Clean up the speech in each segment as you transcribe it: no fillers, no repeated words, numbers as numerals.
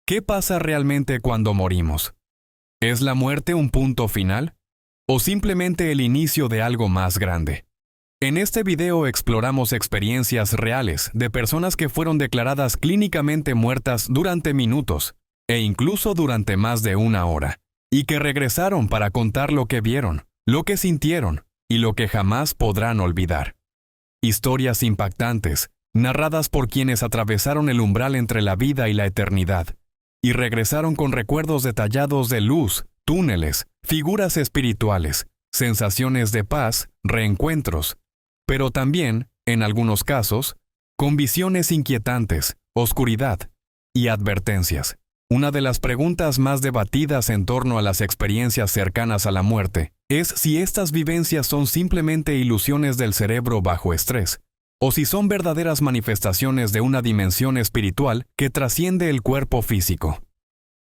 ¿Qué pasa realmente cuando morimos? ¿Es la muerte un punto final? ¿O simplemente el inicio de algo más grande? En este video exploramos experiencias reales de personas que fueron declaradas clínicamente muertas durante minutos, e incluso durante más de una hora, y que regresaron para contar lo que vieron, lo que sintieron y lo que jamás podrán olvidar. Historias impactantes, narradas por quienes atravesaron el umbral entre la vida y la eternidad, y regresaron con recuerdos detallados de luz, túneles, figuras espirituales, sensaciones de paz, reencuentros, pero también, en algunos casos, con visiones inquietantes, oscuridad y advertencias. Una de las preguntas más debatidas en torno a las experiencias cercanas a la muerte es si estas vivencias son simplemente ilusiones del cerebro bajo estrés, o si son verdaderas manifestaciones de una dimensión espiritual que trasciende el cuerpo físico.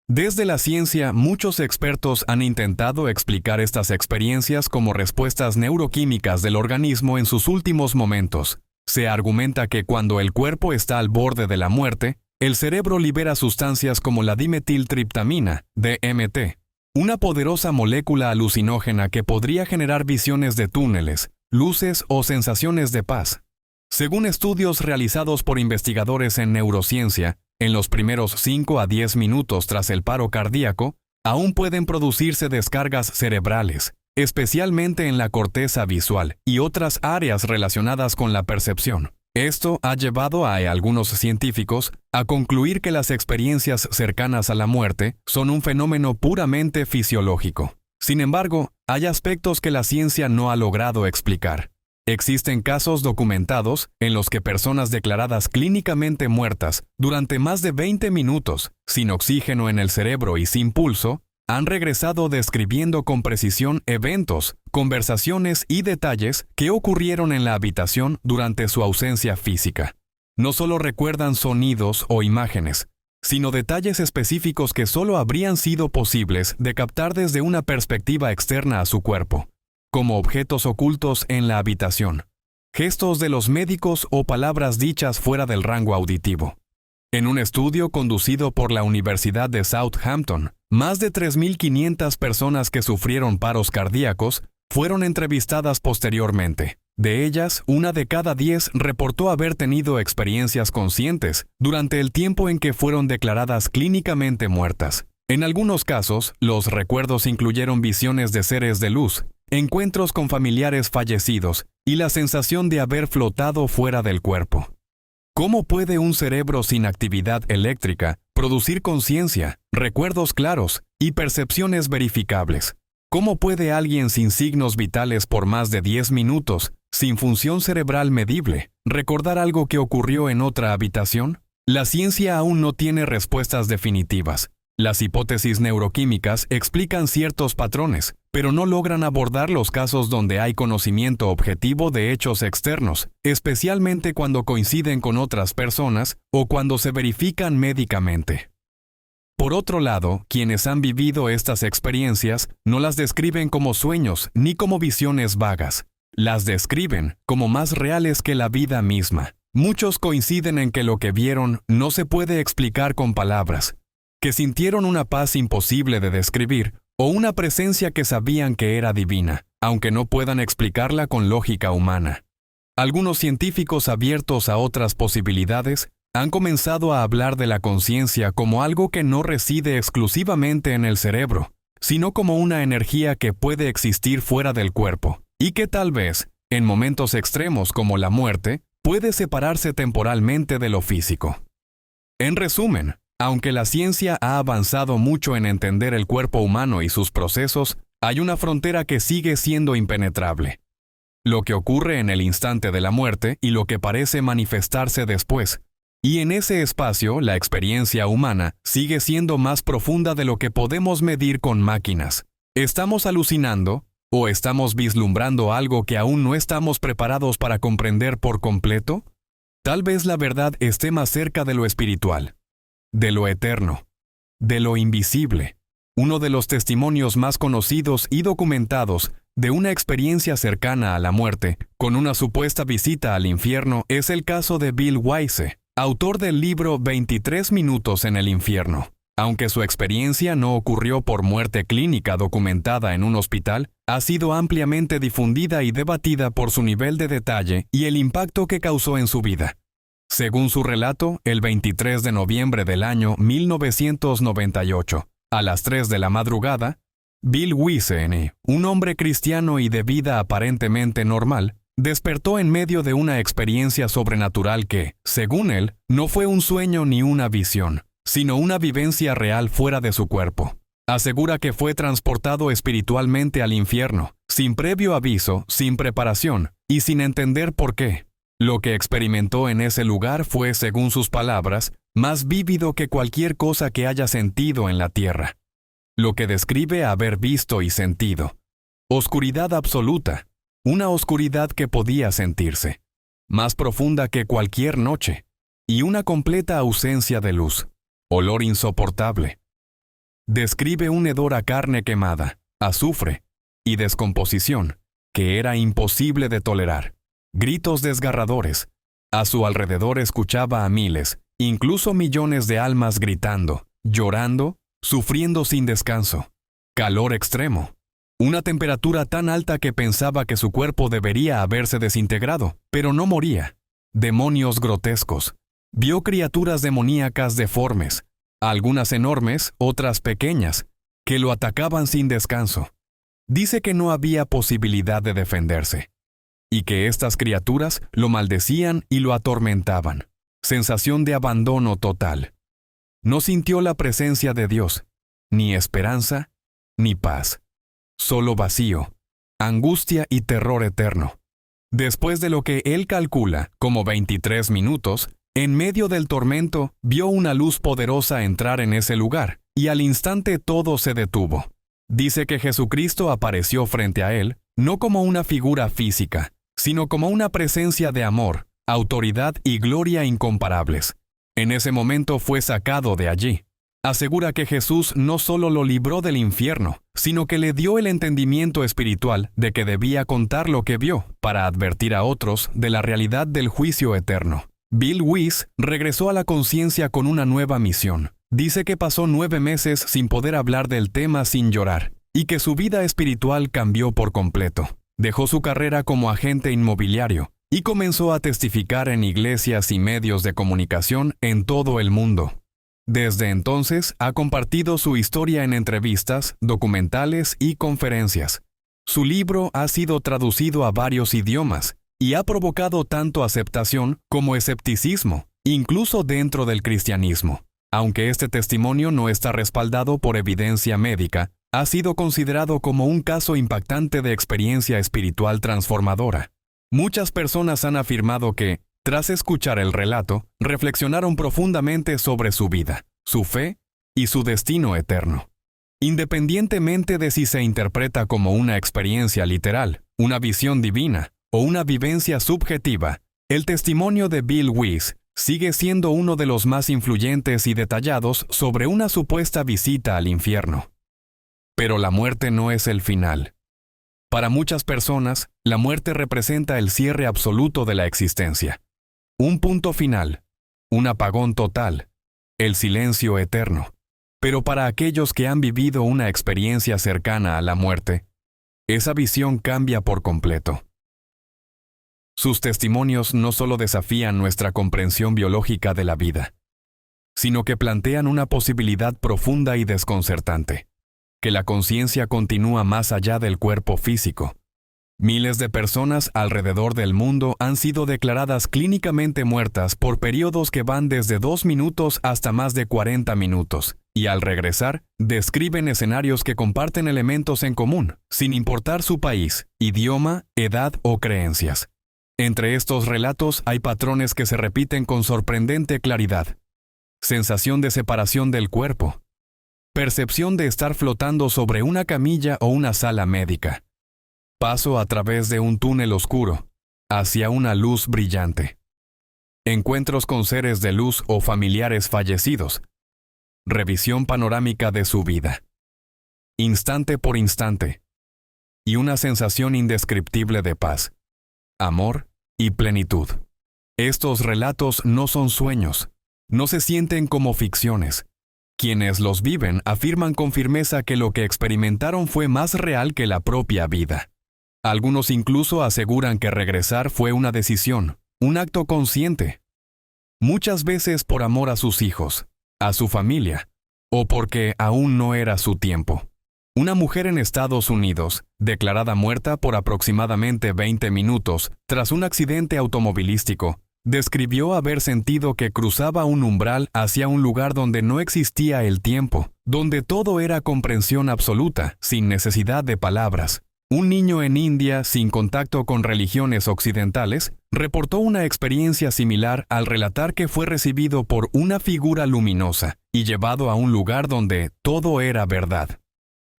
Desde la ciencia, muchos expertos han intentado explicar estas experiencias como respuestas neuroquímicas del organismo en sus últimos momentos. Se argumenta que cuando el cuerpo está al borde de la muerte, el cerebro libera sustancias como la dimetiltriptamina, DMT, una poderosa molécula alucinógena que podría generar visiones de túneles, luces o sensaciones de paz. Según estudios realizados por investigadores en neurociencia, en los primeros 5 a 10 minutos tras el paro cardíaco, aún pueden producirse descargas cerebrales, especialmente en la corteza visual y otras áreas relacionadas con la percepción. Esto ha llevado a algunos científicos a concluir que las experiencias cercanas a la muerte son un fenómeno puramente fisiológico. Sin embargo, hay aspectos que la ciencia no ha logrado explicar. Existen casos documentados en los que personas declaradas clínicamente muertas durante más de 20 minutos, sin oxígeno en el cerebro y sin pulso, han regresado describiendo con precisión eventos, conversaciones y detalles que ocurrieron en la habitación durante su ausencia física. No solo recuerdan sonidos o imágenes, sino detalles específicos que solo habrían sido posibles de captar desde una perspectiva externa a su cuerpo, como objetos ocultos en la habitación, gestos de los médicos o palabras dichas fuera del rango auditivo. En un estudio conducido por la Universidad de Southampton, más de 3.500 personas que sufrieron paros cardíacos fueron entrevistadas posteriormente. De ellas, 1 de cada 10 reportó haber tenido experiencias conscientes durante el tiempo en que fueron declaradas clínicamente muertas. En algunos casos, los recuerdos incluyeron visiones de seres de luz, encuentros con familiares fallecidos y la sensación de haber flotado fuera del cuerpo. ¿Cómo puede un cerebro sin actividad eléctrica producir conciencia, recuerdos claros y percepciones verificables? ¿Cómo puede alguien sin signos vitales por más de 10 minutos, sin función cerebral medible, recordar algo que ocurrió en otra habitación? La ciencia aún no tiene respuestas definitivas. Las hipótesis neuroquímicas explican ciertos patrones, pero no logran abordar los casos donde hay conocimiento objetivo de hechos externos, especialmente cuando coinciden con otras personas o cuando se verifican médicamente. Por otro lado, quienes han vivido estas experiencias no las describen como sueños ni como visiones vagas. Las describen como más reales que la vida misma. Muchos coinciden en que lo que vieron no se puede explicar con palabras, que sintieron una paz imposible de describir o una presencia que sabían que era divina, aunque no puedan explicarla con lógica humana. Algunos científicos abiertos a otras posibilidades han comenzado a hablar de la conciencia como algo que no reside exclusivamente en el cerebro, sino como una energía que puede existir fuera del cuerpo, y que tal vez, en momentos extremos como la muerte, puede separarse temporalmente de lo físico. En resumen, aunque la ciencia ha avanzado mucho en entender el cuerpo humano y sus procesos, hay una frontera que sigue siendo impenetrable. Lo que ocurre en el instante de la muerte y lo que parece manifestarse después. Y en ese espacio, la experiencia humana sigue siendo más profunda de lo que podemos medir con máquinas. ¿Estamos alucinando o estamos vislumbrando algo que aún no estamos preparados para comprender por completo? Tal vez la verdad esté más cerca de lo espiritual, de lo eterno, de lo invisible. Uno de los testimonios más conocidos y documentados de una experiencia cercana a la muerte, con una supuesta visita al infierno, es el caso de Bill Wiese, autor del libro 23 minutos en el infierno. Aunque su experiencia no ocurrió por muerte clínica documentada en un hospital, ha sido ampliamente difundida y debatida por su nivel de detalle y el impacto que causó en su vida. Según su relato, el 23 de noviembre del año 1998, a las 3 de la madrugada, Bill Wiese, un hombre cristiano y de vida aparentemente normal, despertó en medio de una experiencia sobrenatural que, según él, no fue un sueño ni una visión, sino una vivencia real fuera de su cuerpo. Asegura que fue transportado espiritualmente al infierno, sin previo aviso, sin preparación y sin entender por qué. Lo que experimentó en ese lugar fue, según sus palabras, más vívido que cualquier cosa que haya sentido en la tierra. Lo que describe haber visto y sentido. Oscuridad absoluta, una oscuridad que podía sentirse, más profunda que cualquier noche, y una completa ausencia de luz, olor insoportable. Describe un hedor a carne quemada, azufre y descomposición, que era imposible de tolerar. Gritos desgarradores. A su alrededor escuchaba a miles, incluso millones de almas gritando, llorando, sufriendo sin descanso. Calor extremo. Una temperatura tan alta que pensaba que su cuerpo debería haberse desintegrado, pero no moría. Demonios grotescos. Vio criaturas demoníacas deformes, algunas enormes, otras pequeñas, que lo atacaban sin descanso. Dice que no había posibilidad de defenderse, y que estas criaturas lo maldecían y lo atormentaban. Sensación de abandono total. No sintió la presencia de Dios, ni esperanza, ni paz. Solo vacío, angustia y terror eterno. Después de lo que él calcula como 23 minutos, en medio del tormento, vio una luz poderosa entrar en ese lugar, y al instante todo se detuvo. Dice que Jesucristo apareció frente a él, no como una figura física, sino como una presencia de amor, autoridad y gloria incomparables. En ese momento fue sacado de allí. Asegura que Jesús no solo lo libró del infierno, sino que le dio el entendimiento espiritual de que debía contar lo que vio para advertir a otros de la realidad del juicio eterno. Bill Wiese regresó a la conciencia con una nueva misión. Dice que pasó 9 meses sin poder hablar del tema sin llorar, y que su vida espiritual cambió por completo. Dejó su carrera como agente inmobiliario y comenzó a testificar en iglesias y medios de comunicación en todo el mundo. Desde entonces ha compartido su historia en entrevistas, documentales y conferencias. Su libro ha sido traducido a varios idiomas y ha provocado tanto aceptación como escepticismo, incluso dentro del cristianismo. Aunque este testimonio no está respaldado por evidencia médica, ha sido considerado como un caso impactante de experiencia espiritual transformadora. Muchas personas han afirmado que, tras escuchar el relato, reflexionaron profundamente sobre su vida, su fe y su destino eterno. Independientemente de si se interpreta como una experiencia literal, una visión divina o una vivencia subjetiva, el testimonio de Bill Wiese sigue siendo uno de los más influyentes y detallados sobre una supuesta visita al infierno. Pero la muerte no es el final. Para muchas personas, la muerte representa el cierre absoluto de la existencia. Un punto final, un apagón total, el silencio eterno. Pero para aquellos que han vivido una experiencia cercana a la muerte, esa visión cambia por completo. Sus testimonios no solo desafían nuestra comprensión biológica de la vida, sino que plantean una posibilidad profunda y desconcertante, que la conciencia continúa más allá del cuerpo físico. Miles de personas alrededor del mundo han sido declaradas clínicamente muertas por periodos que van desde 2 minutos hasta más de 40 minutos, y al regresar, describen escenarios que comparten elementos en común, sin importar su país, idioma, edad o creencias. Entre estos relatos hay patrones que se repiten con sorprendente claridad. Sensación de separación del cuerpo. Percepción de estar flotando sobre una camilla o una sala médica. Paso a través de un túnel oscuro, hacia una luz brillante. Encuentros con seres de luz o familiares fallecidos. Revisión panorámica de su vida. Instante por instante. Y una sensación indescriptible de paz, amor y plenitud. Estos relatos no son sueños, no se sienten como ficciones. Quienes los viven afirman con firmeza que lo que experimentaron fue más real que la propia vida. Algunos incluso aseguran que regresar fue una decisión, un acto consciente. Muchas veces por amor a sus hijos, a su familia, o porque aún no era su tiempo. Una mujer en Estados Unidos, declarada muerta por aproximadamente 20 minutos tras un accidente automovilístico, describió haber sentido que cruzaba un umbral hacia un lugar donde no existía el tiempo, donde todo era comprensión absoluta, sin necesidad de palabras. Un niño en India, sin contacto con religiones occidentales, reportó una experiencia similar al relatar que fue recibido por una figura luminosa y llevado a un lugar donde todo era verdad.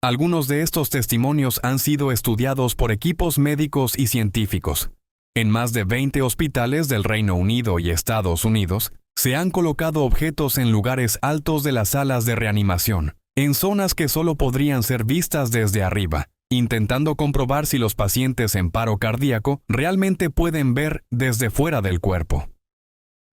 Algunos de estos testimonios han sido estudiados por equipos médicos y científicos. En más de 20 hospitales del Reino Unido y Estados Unidos, se han colocado objetos en lugares altos de las salas de reanimación, en zonas que solo podrían ser vistas desde arriba, intentando comprobar si los pacientes en paro cardíaco realmente pueden ver desde fuera del cuerpo.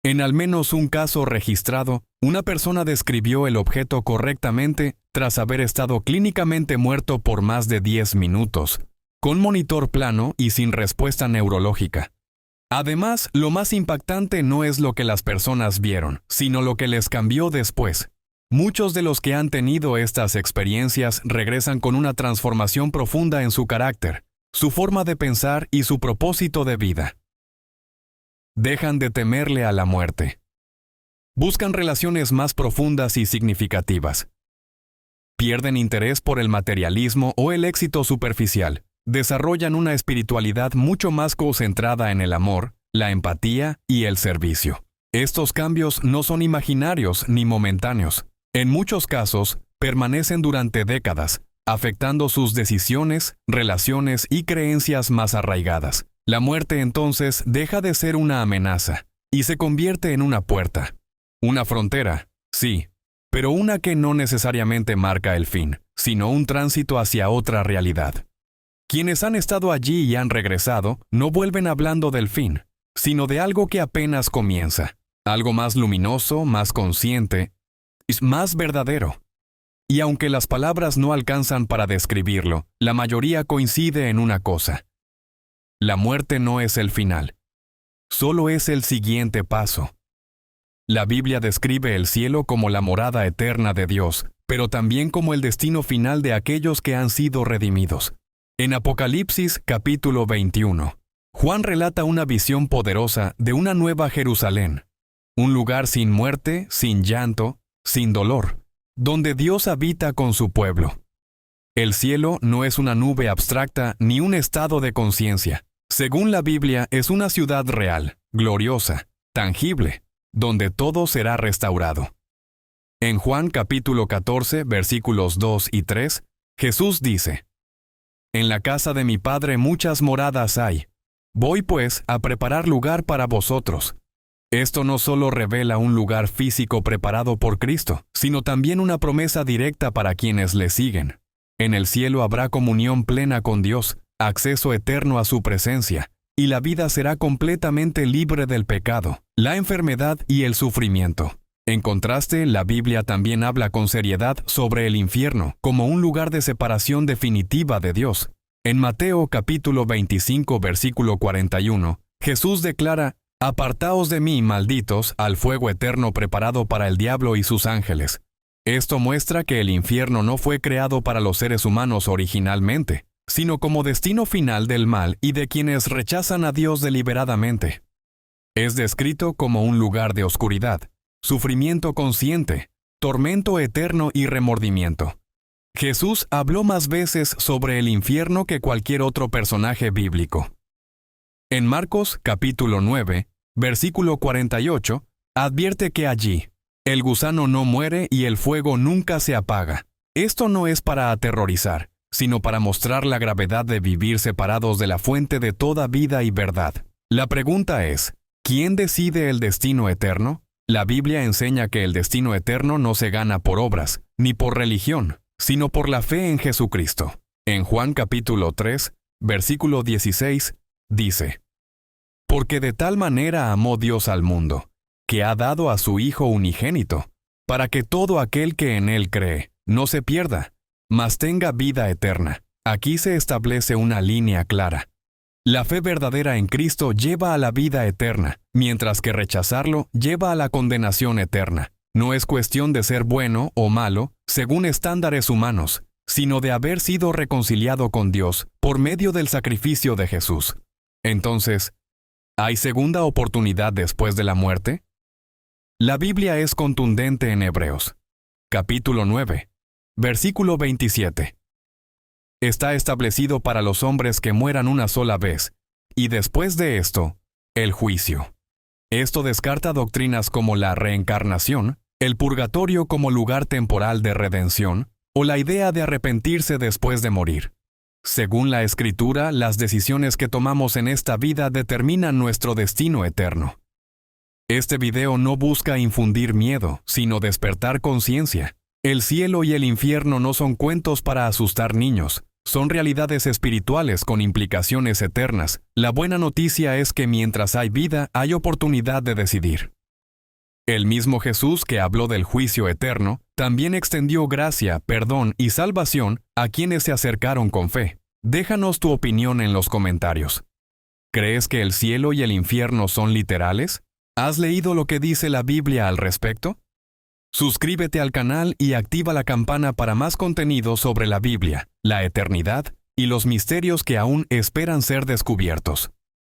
En al menos un caso registrado, una persona describió el objeto correctamente tras haber estado clínicamente muerto por más de 10 minutos, con monitor plano y sin respuesta neurológica. Además, lo más impactante no es lo que las personas vieron, sino lo que les cambió después. Muchos de los que han tenido estas experiencias regresan con una transformación profunda en su carácter, su forma de pensar y su propósito de vida. Dejan de temerle a la muerte. Buscan relaciones más profundas y significativas. Pierden interés por el materialismo o el éxito superficial. Desarrollan una espiritualidad mucho más concentrada en el amor, la empatía y el servicio. Estos cambios no son imaginarios ni momentáneos. En muchos casos, permanecen durante décadas, afectando sus decisiones, relaciones y creencias más arraigadas. La muerte entonces deja de ser una amenaza y se convierte en una puerta. Una frontera, sí, pero una que no necesariamente marca el fin, sino un tránsito hacia otra realidad. Quienes han estado allí y han regresado no vuelven hablando del fin, sino de algo que apenas comienza, algo más luminoso, más consciente, más verdadero. Y aunque las palabras no alcanzan para describirlo, la mayoría coincide en una cosa. La muerte no es el final, solo es el siguiente paso. La Biblia describe el cielo como la morada eterna de Dios, pero también como el destino final de aquellos que han sido redimidos. En Apocalipsis capítulo 21, Juan relata una visión poderosa de una nueva Jerusalén, un lugar sin muerte, sin llanto, sin dolor, donde Dios habita con su pueblo. El cielo no es una nube abstracta ni un estado de conciencia. Según la Biblia, es una ciudad real, gloriosa, tangible, donde todo será restaurado. En Juan capítulo 14, versículos 2 y 3, Jesús dice: En la casa de mi Padre muchas moradas hay. Voy pues a preparar lugar para vosotros. Esto no solo revela un lugar físico preparado por Cristo, sino también una promesa directa para quienes le siguen. En el cielo habrá comunión plena con Dios, acceso eterno a su presencia, y la vida será completamente libre del pecado, la enfermedad y el sufrimiento. En contraste, la Biblia también habla con seriedad sobre el infierno como un lugar de separación definitiva de Dios. En Mateo capítulo 25, versículo 41, Jesús declara: «Apartaos de mí, malditos, al fuego eterno preparado para el diablo y sus ángeles». Esto muestra que el infierno no fue creado para los seres humanos originalmente, sino como destino final del mal y de quienes rechazan a Dios deliberadamente. Es descrito como un lugar de oscuridad, sufrimiento consciente, tormento eterno y remordimiento. Jesús habló más veces sobre el infierno que cualquier otro personaje bíblico. En Marcos capítulo 9, versículo 48, advierte que allí, el gusano no muere y el fuego nunca se apaga. Esto no es para aterrorizar, sino para mostrar la gravedad de vivir separados de la fuente de toda vida y verdad. La pregunta es, ¿quién decide el destino eterno? La Biblia enseña que el destino eterno no se gana por obras, ni por religión, sino por la fe en Jesucristo. En Juan capítulo 3, versículo 16, dice: «Porque de tal manera amó Dios al mundo, que ha dado a su Hijo unigénito, para que todo aquel que en Él cree no se pierda, mas tenga vida eterna. Aquí se establece una línea clara. La fe verdadera en Cristo lleva a la vida eterna, mientras que rechazarlo lleva a la condenación eterna. No es cuestión de ser bueno o malo, según estándares humanos, sino de haber sido reconciliado con Dios por medio del sacrificio de Jesús. Entonces, ¿hay segunda oportunidad después de la muerte? La Biblia es contundente en Hebreos, capítulo 9, versículo 27. Está establecido para los hombres que mueran una sola vez, y después de esto, el juicio. Esto descarta doctrinas como la reencarnación, el purgatorio como lugar temporal de redención, o la idea de arrepentirse después de morir. Según la Escritura, las decisiones que tomamos en esta vida determinan nuestro destino eterno. Este video no busca infundir miedo, sino despertar conciencia. El cielo y el infierno no son cuentos para asustar niños, son realidades espirituales con implicaciones eternas. La buena noticia es que mientras hay vida, hay oportunidad de decidir. El mismo Jesús que habló del juicio eterno, también extendió gracia, perdón y salvación a quienes se acercaron con fe. Déjanos tu opinión en los comentarios. ¿Crees que el cielo y el infierno son literales? ¿Has leído lo que dice la Biblia al respecto? Suscríbete al canal y activa la campana para más contenido sobre la Biblia, la eternidad y los misterios que aún esperan ser descubiertos.